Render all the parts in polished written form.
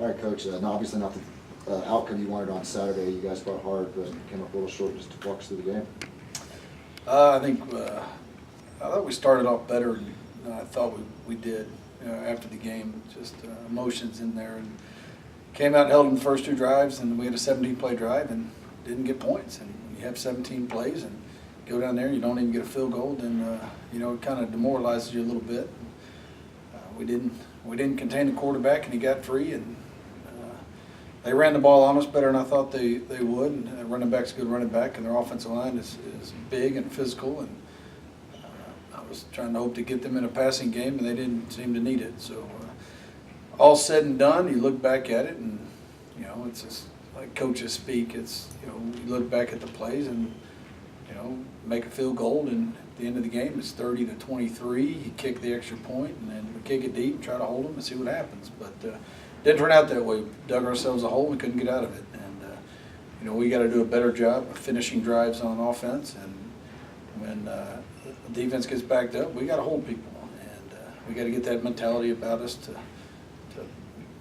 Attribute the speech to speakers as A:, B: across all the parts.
A: All right, Coach. Obviously not the outcome you wanted on Saturday. You guys fought hard, but came up a little short just to walk us through the game.
B: I thought we started off better than I thought we did after the game. Just emotions in there, and came out and held them the first 2 drives, and we had a 17-play drive and didn't get points. And when you have 17 plays and go down there and you don't even get a field goal, then it kind of demoralizes you a little bit. We didn't contain the quarterback, and he got free, and they ran the ball on us better than I thought they would. And running back's a good running back, and their offensive line is big and physical. And I was trying to hope to get them in a passing game, and they didn't seem to need it. So all said and done, you look back at it, and it's just like coaches speak. It's you look back at the plays and make a field goal, and at the end of the game it's 30-23. You kick the extra point, and then we kick it deep and try to hold them and see what happens. But didn't turn out that way. We dug ourselves a hole and we couldn't get out of it. And we got to do a better job of finishing drives on offense. And when the defense gets backed up, we got to hold people, and we got to get that mentality about us to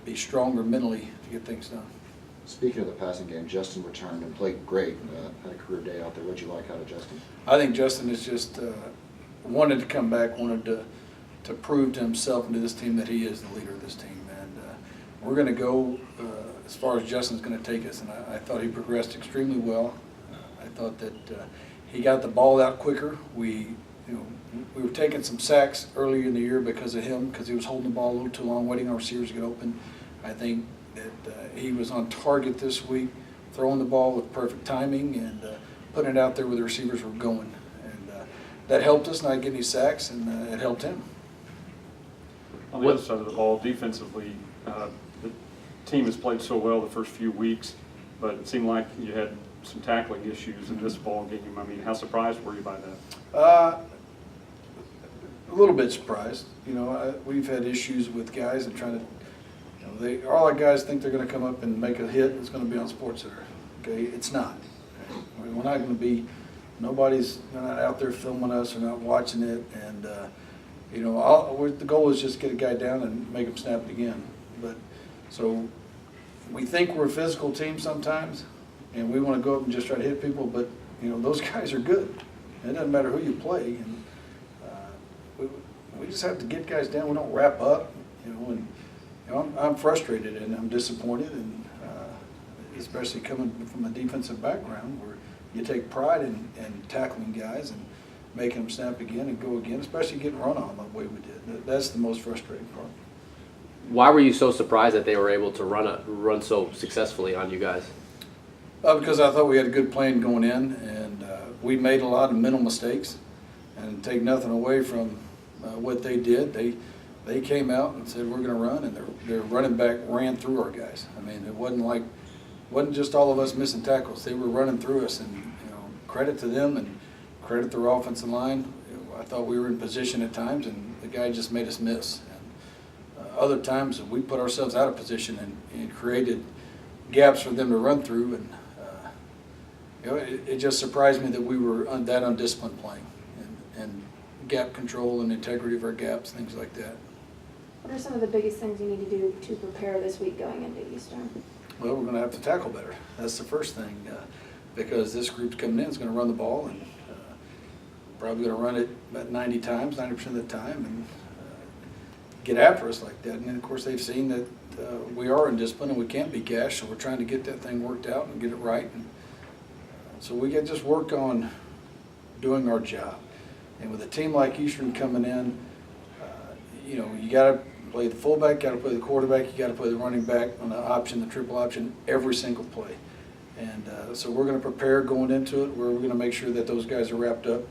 B: be stronger mentally to get things done.
A: Speaking of the passing game, Justin returned and played great. Had a career day out there. What'd you like out of Justin?
B: I think Justin is just wanted to come back, wanted to prove to himself and to this team that he is the leader of this team. And we're going to go as far as Justin's going to take us. And I thought he progressed extremely well. I thought that he got the ball out quicker. We were taking some sacks earlier in the year because of him, because he was holding the ball a little too long, waiting on receivers to get open. I think that he was on target this week, throwing the ball with perfect timing and putting it out there where the receivers were going. And that helped us not getting any sacks, and it helped him.
C: On the other side of the ball, defensively, the team has played so well the first few weeks, but it seemed like you had some tackling issues in this ball game. I mean, how surprised were you by that?
B: A little bit surprised. We've had issues with guys and trying to. All our guys think they're going to come up and make a hit. It's going to be on SportsCenter. Okay, it's not. We're not going to be. Nobody's not out there filming us or not watching it. And the goal is just get a guy down and make him snap it again. But so we think we're a physical team sometimes, and we want to go up and just try to hit people. But those guys are good. It doesn't matter who you play. And we just have to get guys down. We don't wrap up. I'm frustrated and I'm disappointed, and especially coming from a defensive background where you take pride in tackling guys and making them snap again and go again, especially getting run on the way we did. That's the most frustrating part.
D: Why were you so surprised that they were able to run so successfully on you guys?
B: Because I thought we had a good plan going in, and we made a lot of mental mistakes, and take nothing away from what they did. They came out and said, we're going to run, and their running back ran through our guys. I mean, it wasn't just all of us missing tackles. They were running through us, and credit to them and credit their offensive line. I thought we were in position at times, and the guy just made us miss. And other times we put ourselves out of position and created gaps for them to run through, and it just surprised me that we were that undisciplined playing, and gap control and integrity of our gaps, things like that.
E: What are some of the biggest things you need to do to prepare this week going into Eastern?
B: Well, we're going to have to tackle better. That's the first thing, because this group's coming in, is going to run the ball, and probably going to run it about 90 times, 90% of the time, and get after us like that. And then, of course, they've seen that we are in discipline and we can't be gashed, so we're trying to get that thing worked out and get it right. And so we got to just work on doing our job. And with a team like Eastern coming in, you got to play the fullback, got to play the quarterback, you got to play the running back on the option, the triple option, every single play. And so we're going to prepare going into it, where we're going to make sure that those guys are wrapped up.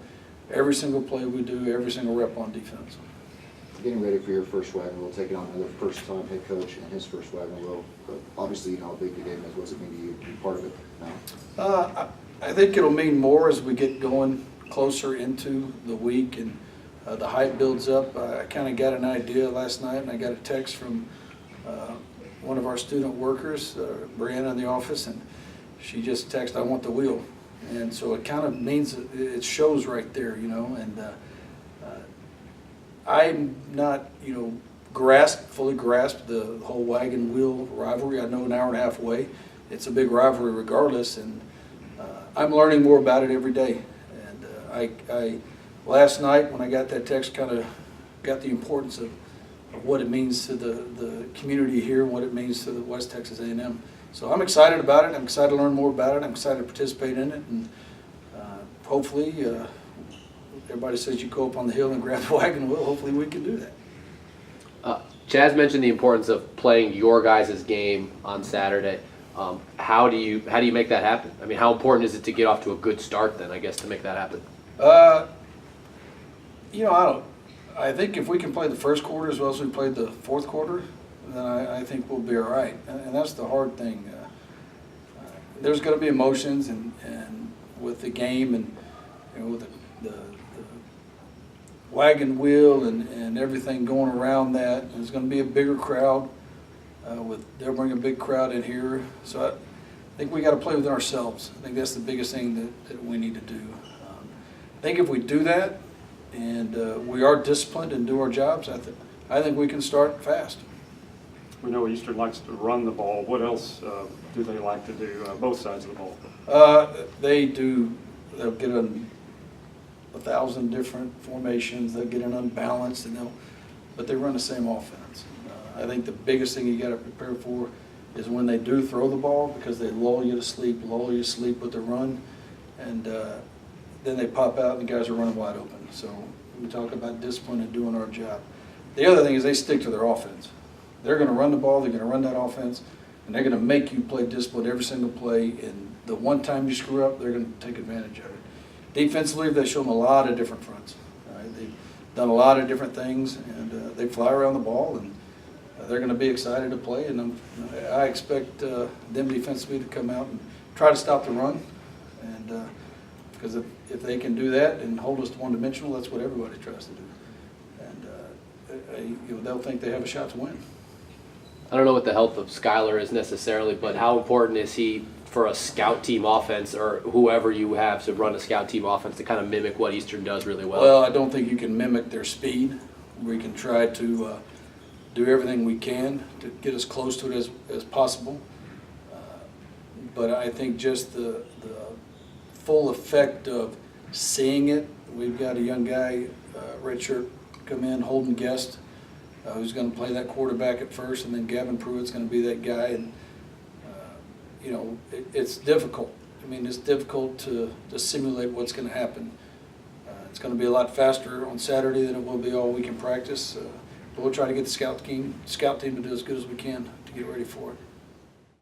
B: Every single play we do, every single rep on defense.
A: Getting ready for your first wagon wheel, taking on another first-time head coach and his first wagon wheel. But obviously, you know how big the game is. What's it mean to you to be part of it now?
B: I think it'll mean more as we get going closer into the week and the hype builds up. I kind of got an idea last night, and I got a text from one of our student workers, Brianna in the office, and she just texted, "I want the wheel." And so it kind of means it shows right there, you know. And I'm not, fully grasped the whole wagon wheel rivalry. I know an hour and a half away, it's a big rivalry regardless, and I'm learning more about it every day. And I last night when I got that text, kind of got the importance of what it means to the community here and what it means to the West Texas A&M. So I'm excited about it. I'm excited to learn more about it. I'm excited to participate in it, and hopefully everybody says you go up on the hill and grab the wagon wheel. Hopefully we can do that.
D: Chaz mentioned the importance of playing your guys' game on Saturday. How do you make that happen? I mean, how important is it to get off to a good start then, I guess, to make that happen?
B: I think if we can play the first quarter as well as we played the fourth quarter, then I think we'll be all right. And that's the hard thing. There's going to be emotions and with the game and with the wagon wheel and everything going around that. There's going to be a bigger crowd. They'll bring a big crowd in here. So I think we got to play within ourselves. I think that's the biggest thing that we need to do. I think if we do that and we are disciplined and do our jobs, I think we can start fast.
C: We know Eastern likes to run the ball. What else do they like to do, both sides of the ball?
B: They do. They'll get in 1,000 different formations. They'll get in unbalanced, but they run the same offense. I think the biggest thing you got to prepare for is when they do throw the ball, because they lull you to sleep with the run, and then they pop out and the guys are running wide open. So we talk about discipline and doing our job. The other thing is they stick to their offense. They're going to run the ball, they're going to run that offense, and they're going to make you play discipline every single play, and the one time you screw up, they're going to take advantage of it. Defensively, they show them a lot of different fronts. Right? They've done a lot of different things, and they fly around the ball, and they're going to be excited to play, and I expect them defensively to come out and try to stop the run, and because if they can do that and hold us to one-dimensional, that's what everybody tries to do, and they'll think they have a shot to win.
D: I don't know what the health of Skylar is necessarily, but how important is he for a scout team offense, or whoever you have to run a scout team offense to kind of mimic what Eastern does really well?
B: Well, I don't think you can mimic their speed. We can try to do everything we can to get as close to it as possible. But I think just the full effect of seeing it, we've got a young guy, redshirt, come in, Holden Guest, who's going to play that quarterback at first, and then Gavin Pruitt's going to be that guy. And it's difficult. I mean, it's difficult to simulate what's going to happen. It's going to be a lot faster on Saturday than it will be all week in practice. But we'll try to get the scout team to do as good as we can to get ready for it.